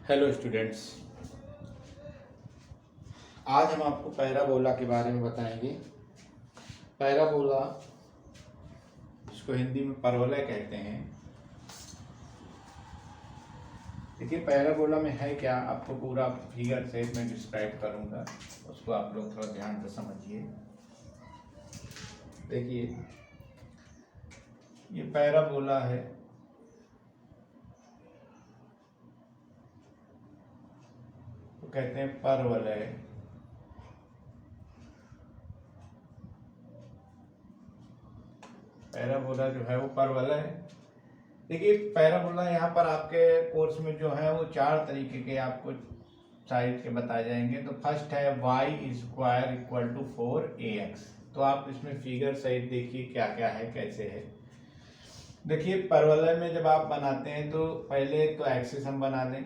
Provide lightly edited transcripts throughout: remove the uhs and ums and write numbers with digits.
Hello students. आज हम आपको पैराबोला के बारे में बताएंगे। पैराबोला, इसको हिंदी में परवलय कहते हैं। देखिए पैराबोला में है क्या, आपको पूरा फिगर से मैं डिस्क्राइब करूंगा, उसको आप लोग थोड़ा ध्यान से समझिए। देखिए ये पैराबोला है, तो कहते हैं परवलय। पैराबोला जो है वो परवलय है। देखिए पैराबोला यहाँ पर आपके कोर्स में जो है वो 4 तरीके के आपको साइज के बताए जाएंगे। तो फर्स्ट है y square equal to 4ax। तो आप इसमें फिगर सहित देखिए क्या क्या है, कैसे है। देखिए परवलय में जब आप बनाते हैं तो पहले तो एक्सिस हम बना दें।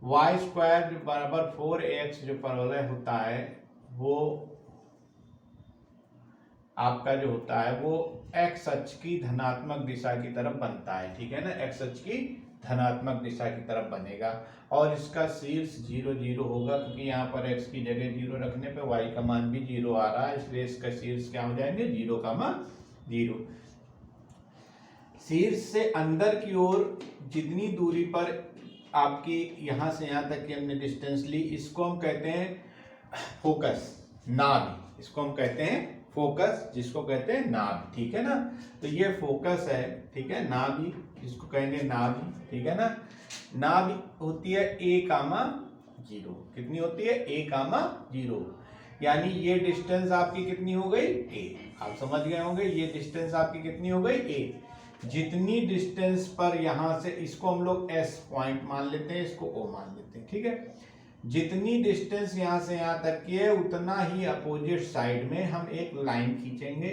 y स्क्वायर जो बराबर 4ax जो परवलय होता है वो आपका जो होता है वो x अक्ष की धनात्मक दिशा की तरफ बनता है, ठीक है ना। x अक्ष की धनात्मक दिशा की तरफ बनेगा और इसका शीर्ष 0 0 होगा, क्योंकि यहाँ पर x की जगह 0 रखने पे y का मान भी 0 आ रहा है, इसलिए इसका शीर्ष क्या हो जाएंगे 0, 0। शीर्ष से अंदर की ओर जितनी दूरी पर आपकी यहाँ से यहाँ तक की हमने डिस्टेंस ली, इसको हम कहते हैं फोकस, नाभि। इसको हम कहते हैं फोकस, जिसको कहते हैं नाभि, ठीक है ना। तो ये फोकस है, ठीक है, नाभि, इसको कहेंगे नाभि, ठीक है ना। नाभि होती है a,0। कितनी होती है a,0, यानी ये डिस्टेंस आपकी कितनी हो गई a। आप समझ गए होंगे, ये डिस्टेंस आपकी कितनी हो गई a। जितनी डिस्टेंस पर यहां से, इसको हम लोग s पॉइंट मान लेते हैं, इसको o मान लेते हैं, ठीक है। जितनी डिस्टेंस यहां से यहां तक की है उतना ही अपोजिट साइड में हम एक लाइन खींचेंगे,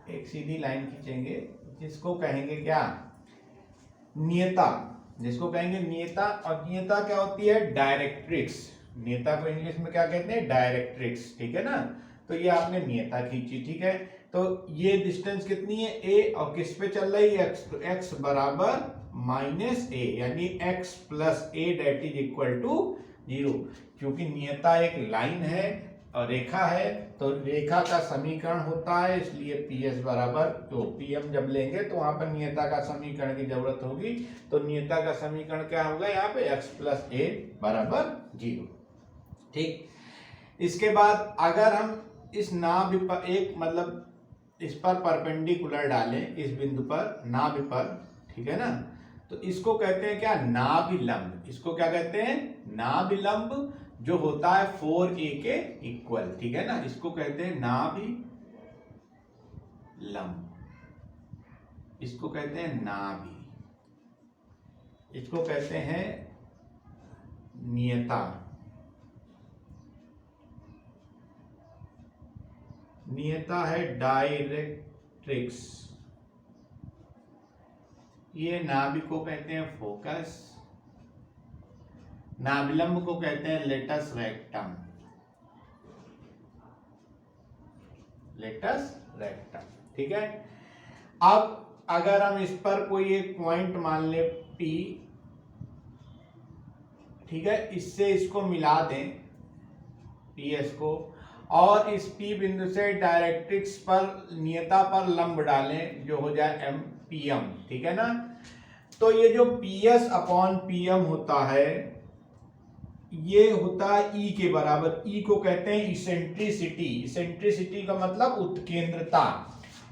एक सीधी लाइन खींचेंगे, जिसको कहेंगे क्या, नियता। जिसको कहेंगे नियता। और नियता क्या होती है, डायरेक्ट्रिक्स। नियता को इंग्लिश में क्या कहते हैं, डायरेक्ट्रिक्स, ठीक है ना। तो ये आपने नियता खींची, ठीक है। तो ये डिस्टेंस कितनी है a, और किस पे चल रही है x, तो x बराबर -a, यानी x plus a date is equal to 0। क्योंकि नियता एक लाइन है और रेखा है, तो रेखा का समीकरण होता है, इसलिए PS बराबर, तो PM जब लेंगे तो वहां पर नियता का समीकरण की जरूरत होगी। तो नियता का समीकरण क्या होगा यहाँ पे, x प्लस a बराबर 0, ठीक। इसके बाद अगर हम इस नाभि पर एक, मतलब इस पर परपेंडिकुलर डालें, इस बिंदु पर नाभि पर, ठीक है ना, तो इसको कहते हैं क्या, नाभिलंब। इसको क्या कहते हैं, नाभिलंब, जो होता है 4a के इक्वल, ठीक है ना। इसको कहते हैं नाभिलंब, इसको कहते हैं नाभि, इसको कहते हैं नियता। नियता है डायरेक्ट्रिक्स। ये नाभि को कहते हैं फोकस, नाभिलंब को कहते हैं लेटस रेक्टम, लेटस रेक्टम, ठीक है। अब अगर हम इस पर कोई एक पॉइंट मान ले P, ठीक है, इससे इसको मिला दें PS को, और इस P बिंदु से डायरेक्ट्रिक्स पर, नियता पर लंब डालें, जो हो जाए PM, ठीक है ना। तो ये जो PS अपॉन PM होता है, ये होता है E के बराबर। E को कहते हैं इसेंट्रिसिटी। इसेंट्रिसिटी का मतलब उत्केंद्रता,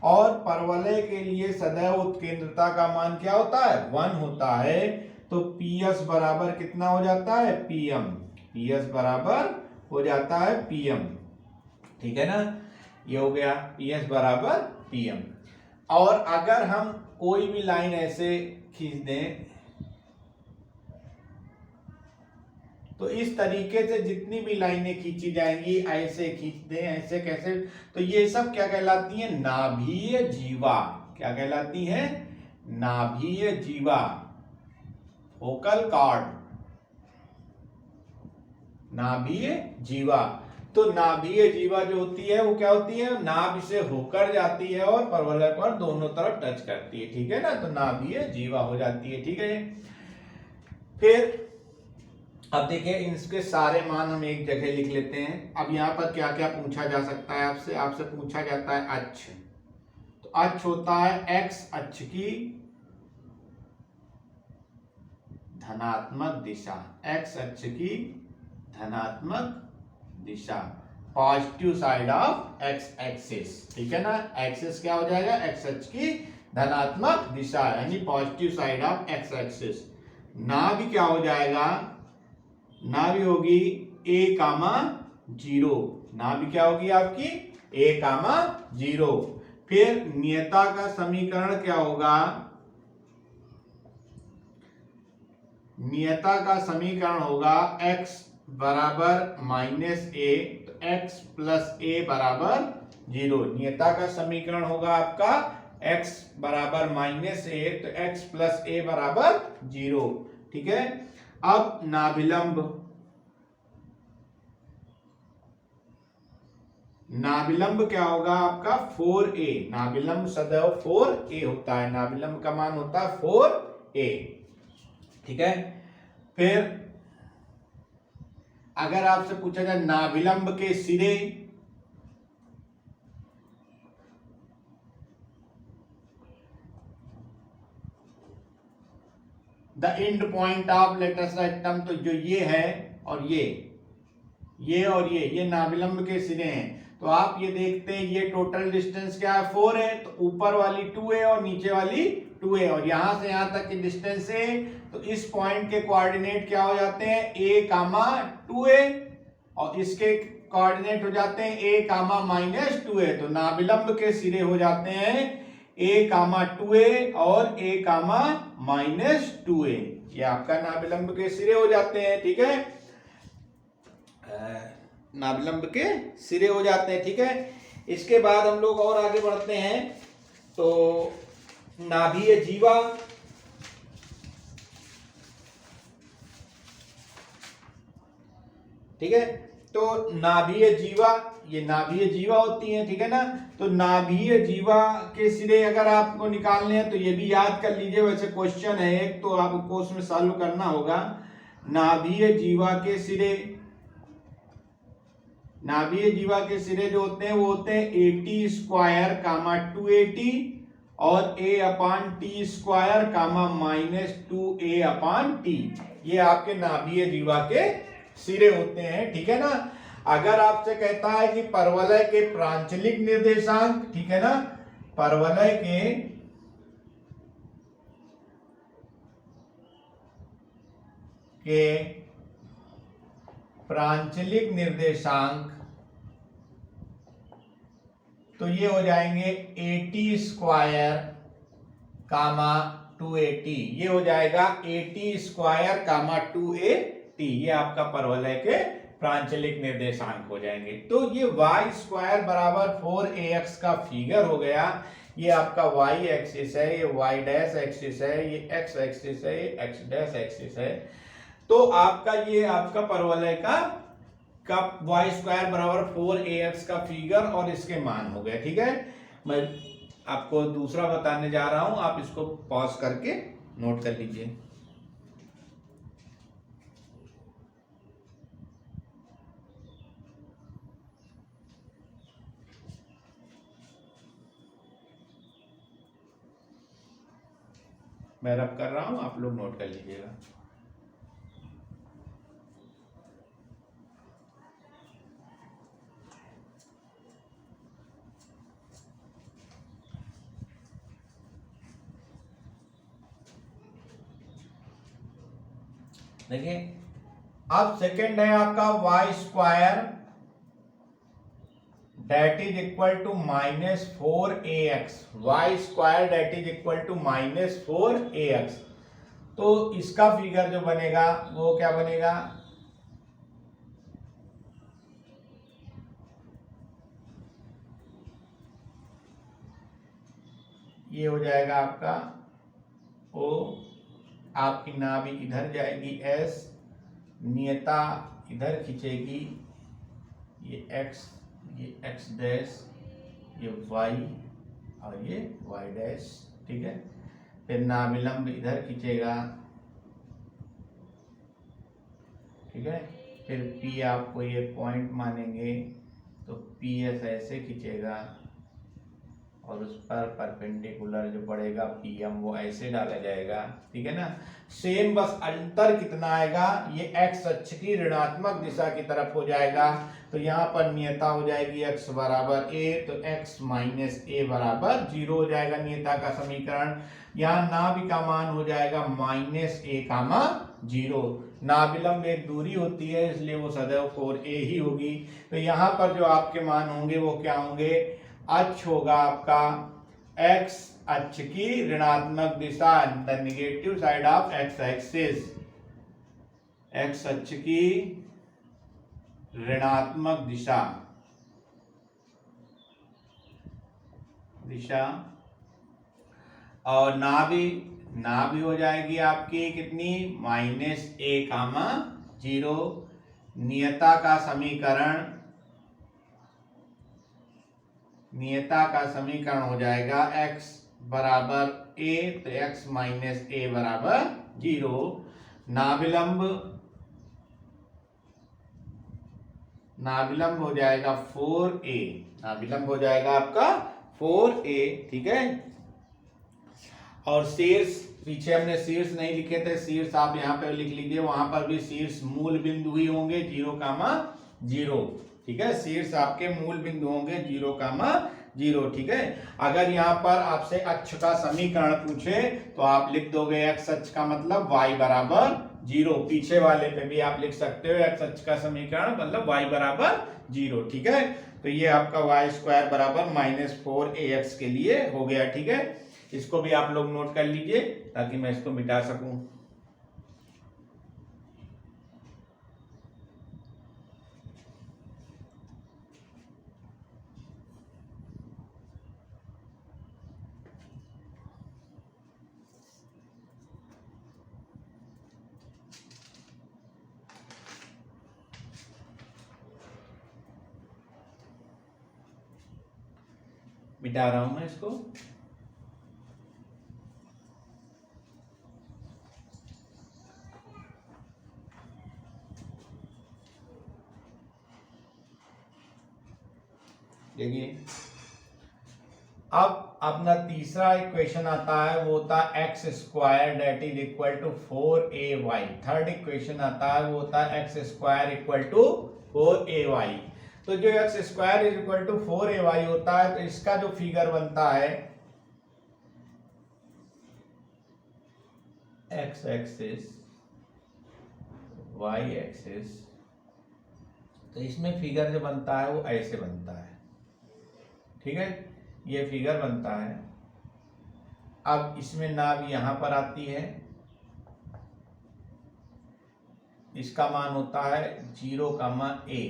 और परवलय के लिए सदैव उत्केंद्रता का मान क्या होता है, 1 होता है। तो PS बराबर कितना हो जाता है, PM। PS बराबर हो जाता है PM, ठीक है ना। ये हो गया PS बराबर PM। और अगर हम कोई भी लाइन ऐसे खींच दें, तो इस तरीके से जितनी भी लाइनें खींची जाएंगी, ऐसे खींच दें, ऐसे कैसे, तो ये सब क्या कहलाती है, नाभीय जीवा। क्या कहलाती है, नाभीय जीवा, फोकल कॉर्ड, नाभीय जीवा। तो नाभीय जीवा जो होती है वो क्या होती है, नाभि से होकर जाती है और परवलय पर दोनों तरफ टच करती है, ठीक है ना, तो नाभीय जीवा हो जाती है, ठीक है। फिर अब देखिए इसके सारे मान हम एक जगह लिख लेते हैं। अब यहाँ पर क्या क्या पूछा जा सकता है आपसे, आपसे पूछा जाता है अक्ष। तो अक्ष होता है एक्स अक्ष की धनात्मक दिशा, एक्स अक्ष की धनात्मक दिशा, positive side of x axis, ठीक है ना। एक्सिस क्या हो जाएगा, एक्स अक्ष की धनात्मक दिशा यानी positive side of x axis. नाभि क्या हो जाएगा, नाभि होगी a कामा 0, नाभि क्या होगी आपकी a कामा 0। फिर नियता का समीकरण क्या होगा, नियता का समीकरण होगा x बराबर माइनस a, तो x प्लस a बराबर 0। नियता का समीकरण होगा आपका x बराबर माइनस a, तो x प्लस a बराबर 0, ठीक है। अब नाभिलंब, नाभिलंब क्या होगा आपका 4a, नाभिलंब सदैव 4a होता है, नाभिलंब का मान होता है 4a, ठीक है। फिर अगर आपसे पूछा जाए नाभिलंब के सिरे, the end point of latus rectum, तो जो ये है और ये और ये नाभिलंब के सिरे हैं। तो आप ये देखते हैं ये टोटल डिस्टेंस क्या है 4 है, तो ऊपर वाली 2 है और नीचे वाली 2 है, और यहां से यहां तक की डिस्टेंस है। तो इस पॉइंट के कोऑर्डिनेट क्या हो जाते हैं a कामा 2a, और इसके कोऑर्डिनेट हो जाते हैं a कामा माइनस 2a। तो नाभिलंब के सिरे हो जाते हैं a कामा 2a और a कामा माइनस 2a, ये आपका नाभिलंब के सिरे हो जाते हैं, ठीक है, नाभिलंब के सिरे हो जाते हैं, ठीक है। इसके बाद हम लोग और आगे बढ़ते हैं। तो नाभीय जीवा, ठीक है, तो नाभीय जीवा, ये नाभीय जीवा होती है, ठीक है ना। तो नाभीय जीवा के सिरे अगर आपको निकालने हैं तो ये भी याद कर लीजिए, वैसे क्वेश्चन है एक, तो आपको उसमें सॉल्व करना होगा। नाभीय जीवा के सिरे, नाभीय जीवा के सिरे जो होते हैं वो होते हैं AT स्क्वायर कामा 2AT और A upon t square comma minus 2A upon t, ये आपके नाभीय जीवा के सिरे होते हैं, ठीक है ना। अगर आपसे कहता है कि परवलय के प्रांचलिक निर्देशांक, ठीक है ना, परवलय के प्रांचलिक निर्देशांक, तो ये हो जाएंगे AT स्क्वायर कामा 2AT, ये हो जाएगा AT स्क्वायर कामा 2AT, ये आपका परवलय के प्रांचलिक निर्देशांक हो जाएंगे। तो ये y स्क्वायर बराबर 4ax का फिगर हो गया, ये आपका y एक्सिस है, ये y डैश एक्सिस है, ये x एक्सिस है, ये x डैश एक्सिस है। तो आपका ये आपका परवलय का y स्क्वायर बराबर 4ax का फिगर और इसके मान हो गए, ठीक है। मैं आपको दूसरा बताने जा रहा हूं, आप इसको पॉज करके नोट कर लीजिए। मैं रब कर रहा हूं, आप लोग नोट कर लीजिएगा। देखिए अब सेकंड है आपका y square that is equal to -4ax, y square that is equal to -4ax। तो इसका फिगर जो बनेगा वो क्या बनेगा, ये हो जाएगा आपका O, आपकी नाभि इधर जाएगी S, नियता इधर खींचेगी ये x, ये x डैश, ये y और ये y डैश, ठीक है। फिर नाभिलंब इधर खींचेगा, ठीक है। फिर P आपको ये पॉइंट मानेंगे तो PS ऐसे खींचेगा और उस पर परपेंडिकुलर जो पड़ेगा PM वो ऐसे डाला जाएगा, ठीक है ना। सेम, बस अंतर कितना आएगा, ये x अक्ष की ऋणात्मक दिशा की तरफ हो जाएगा। तो यहाँ पर नियता हो जाएगी x बराबर a, तो x माइनस a बराबर 0 हो जाएगा नियता का समीकरण। यहाँ नाभि का मान हो जाएगा माइनस a कामा 0। नाभिलंब एक दूरी होती है इसलिए वो सदैव 4a ही होगी। तो यहाँ पर जो आपके मान होंगे वो क्या होंगे, अक्ष होगा आपका x अक्ष की ऋणात्मक दिशा, the negative side of x axis, x अक्ष की ऋणात्मक दिशा और नाभि हो जाएगी आपकी कितनी, माइनस a कामा 0। नियता का समीकरण हो जाएगा x बराबर a, तो x माइनस a बराबर 0। नाभिलंब हो जाएगा 4a, नाभिलंब हो जाएगा आपका 4a, ठीक है। और शीर्ष, पीछे हमने शीर्ष नहीं लिखे थे, शीर्ष आप यहाँ पे लिख लीजिए, वहां पर भी शीर्ष मूल बिंदु ही होंगे 0,0, ठीक है। शीर्ष आपके मूल बिंदु होंगे 0,0, ठीक है। अगर यहाँ पर आपसे अक्ष का समीकरण पूछे तो आप लिख दोगे x अक्ष का मतलब y बराबर 0, पीछे वाले पे भी आप लिख सकते हो x अक्ष का समीकरण मतलब y बराबर 0, ठीक है। तो ये आपका y स्क्वायर बराबर -4ax के लिए हो गया, ठीक है। इसको भी आप लोग नोट कर लीजिए ताकि मैं इसको मिटा सकूं। मिटा रहा हूं मैं इसको। देखिए अब अपना तीसरा इक्वेशन आता है, वो होता है x square that is equal to 4ay। Third equation आता है वो होता है x square equal to 4ay। तो जो x square is equal to 4ay होता है तो इसका जो फिगर बनता है एक्स एक्सिस वाई एक्सिस, तो इसमें फिगर जो बनता है वो ऐसे बनता है, ठीक है। ये फिगर बनता है। अब इसमें नाभ यहां पर आती है, इसका मान होता है 0,a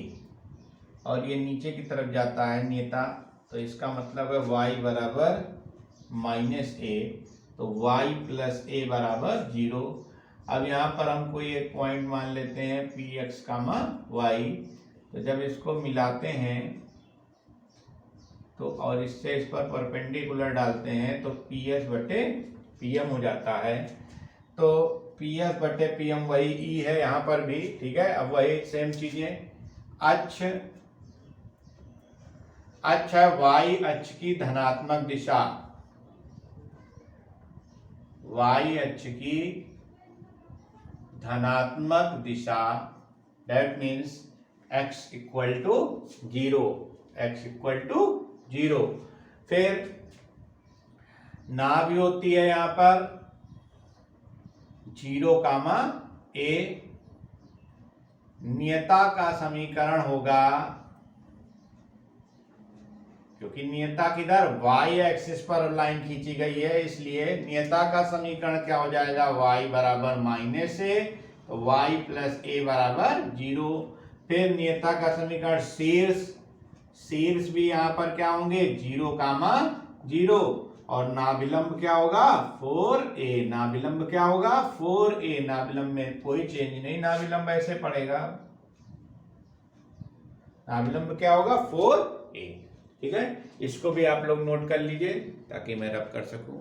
और ये नीचे की तरफ जाता है नियता, तो इसका मतलब है y बराबर -a, तो y प्लस a बराबर 0। अब यहाँ पर हम कोई एक पॉइंट मान लेते हैं px, y, तो जब इसको मिलाते हैं तो और इससे इस पर परपेंडिकुलर डालते हैं तो PS बटे PM हो जाता है। तो PS बटे PM वही E है यहाँ पर भी, ठीक है। अब वही सेम चीजें, अक्ष है y अक्ष की धनात्मक दिशा, y अक्ष की धनात्मक दिशा, that means x equal to 0, x equal to 0। फिर नाभि होती है यहां पर 0,a। नियता का समीकरण होगा, क्योंकि नियता किधर y एक्सिस पर लाइन खींची गई है, इसलिए नियता का समीकरण क्या हो जाएगा, y बराबर -a, तो y प्लस a बराबर 0। फिर नियता का समीकरण शीर्ष भी यहां पर क्या होंगे 0,0 और नाभिलंब क्या होगा 4a, नाभिलंब क्या होगा 4a, नाभिलंब में कोई चेंज नहीं, नाभिलंब ऐसे पड़ेगा, नाभिलंब क्या होगा 4a। ठीक है, इसको भी आप लोग नोट कर लीजिए ताकि मैं रब कर सकूं।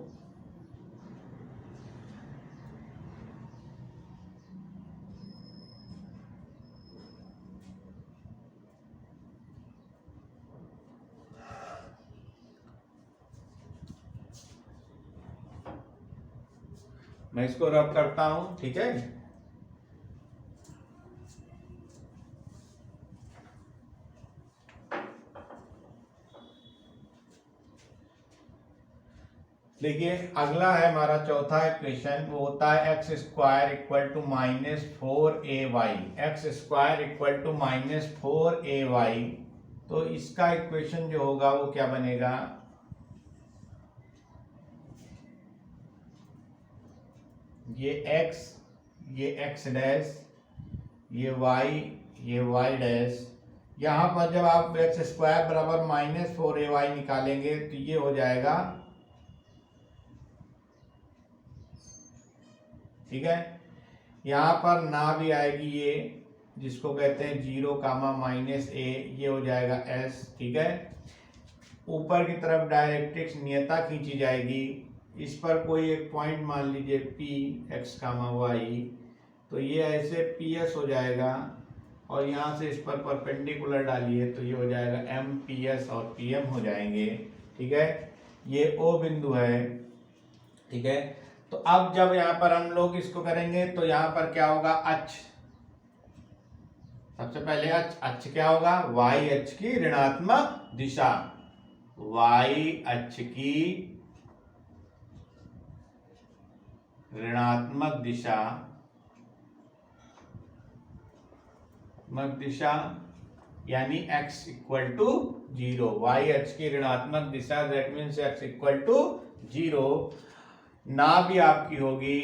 मैं इसको रब करता हूं। ठीक है, देखिए अगला है हमारा चौथा इक्वेशन, वो होता है x square equal to -4ay। X square equal to -4ay। तो इसका इक्वेशन जो होगा वो क्या बनेगा, ये x, ये x डैश, ये y डैश। यहां पर जब आप एक्स स्क्वायर बराबर -4ay निकालेंगे तो ये हो जाएगा। ठीक है, यहां पर ना भी आएगी ये, जिसको कहते हैं 0, -a, ये हो जाएगा s। ठीक है, ऊपर की तरफ डायरेक्ट्रिक्स नियता खींची जाएगी। इस पर कोई एक पॉइंट मान लीजिए p x, y, तो ये ऐसे ps हो जाएगा और यहाँ से इस पर परपेंडिकुलर डालिए तो ये हो जाएगा m ps और pm हो जाएंगे। ठीक है, ये o बिंदु है। ठीक है, तो अब जब यहाँ पर हम लोग इसको करेंगे तो यहाँ पर क्या होगा, अक्ष, सबसे पहले अक्ष क्या होगा, y अक्ष की ऋणात्मक दिशा, y अक्ष की ऋणात्मक दिशा यानी x इक्वल टू 0। y अक्ष की ऋणात्मक दिशा, that means x equal to 0। ना भी आपकी होगी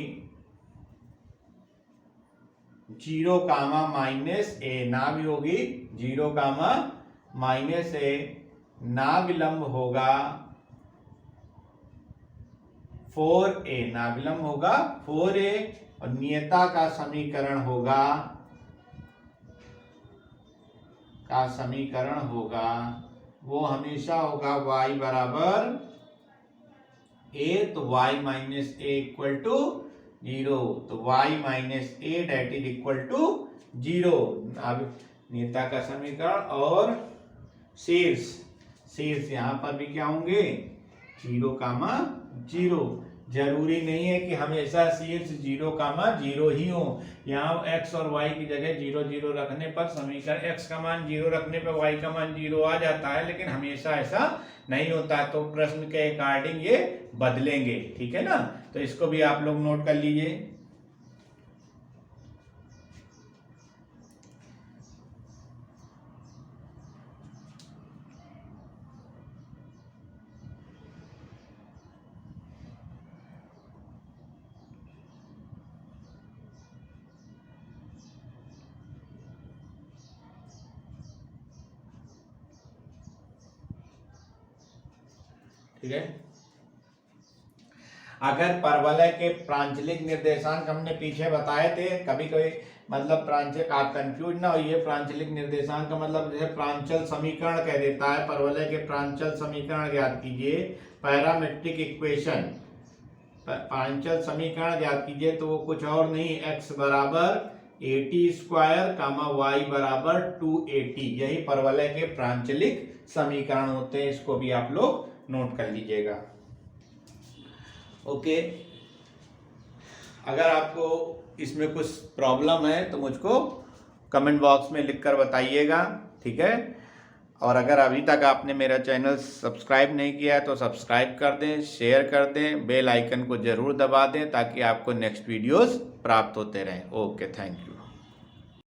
0, -a, ना भी होगी 0, -a। ना विलंब होगा 4a, ना विलंब होगा 4a। और नियता का समीकरण होगा वो हमेशा होगा y बराबर a, तो y -a इक्वल टू 0, तो y -a date is equal to 0। अब नियता का समीकरण और शीर्ष यहां पर भी क्या होंगे 0, 0। जरूरी नहीं है कि हमेशा शीर्ष 0, 0 ही हो। यहाँ x और y की जगह 0, 0 रखने पर समीकरण x का मान 0 रखने पर y का मान 0 आ जाता है, लेकिन हमेशा ऐसा नहीं होता है। तो प्रश्न के अकॉर्डिंग ये बदलेंगे। ठीक है ना, तो इसको भी आप लोग नोट कर लीजिए। ठीक है, अगर परवलय के प्रांचलिक निर्देशांक हमने पीछे बताए थे, कभी कभी मतलब प्रांचल, आप कंफ्यूज ना होइए। प्रांचलिक निर्देशांक का मतलब जैसे प्रांचल समीकरण कह देता है, परवलय के प्रांचल समीकरण ज्ञात कीजिए, पैरामेट्रिक इक्वेशन, प्रांचल समीकरण ज्ञात कीजिए, तो वो कुछ और नहीं, x बराबर at², y बराबर 2at, यही परवलय के प्रांचलिक समीकरण होते हैं। इसको भी आप लोग नोट कर लीजिएगा। ओके, अगर आपको इसमें कुछ प्रॉब्लम है तो मुझको कमेंट बॉक्स में लिखकर बताइएगा। ठीक है, और अगर अभी तक आपने मेरा चैनल सब्सक्राइब नहीं किया है तो सब्सक्राइब कर दें, शेयर कर दें, बेल आइकन को जरूर दबा दें ताकि आपको नेक्स्ट वीडियोस प्राप्त होते रहें। Okay, thank you.